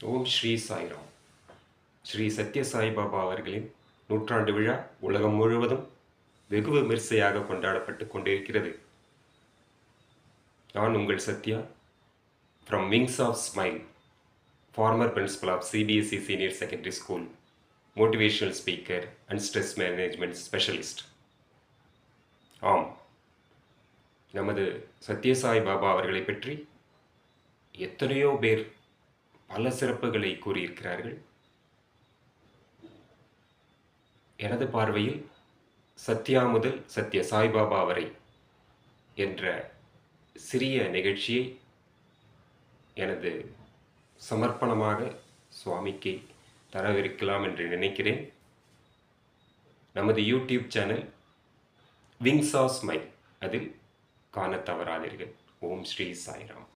ஓம் ஸ்ரீ சாய்ராம். ஸ்ரீ சத்ய சாய் பாபா அவர்களின் நூற்றாண்டு விழா உலகம் முழுவதும் வெகு விமரிசையாக கொண்டாடப்பட்டு கொண்டிருக்கிறது. நான் உங்கள் Sathya from wings of smile, former principal of CBSE senior secondary school, motivational speaker and stress management specialist. ஆம், நமது சத்யசாய் பாபா அவர்களை பற்றி எத்தனையோ பேர் பல சிறப்புகளை கூறியிருக்கிறார்கள். எனது பார்வையில் சத்யா முதல் சத்ய சாய்பாபா வரை என்ற சிறிய நிகழ்ச்சியை எனது சமர்ப்பணமாக சுவாமிக்கு தரவிருக்கலாம் என்று நினைக்கிறேன். நமது YouTube channel wings of smile, அதில் காண தவறாதீர்கள். ஓம் ஸ்ரீ சாய்ராம்.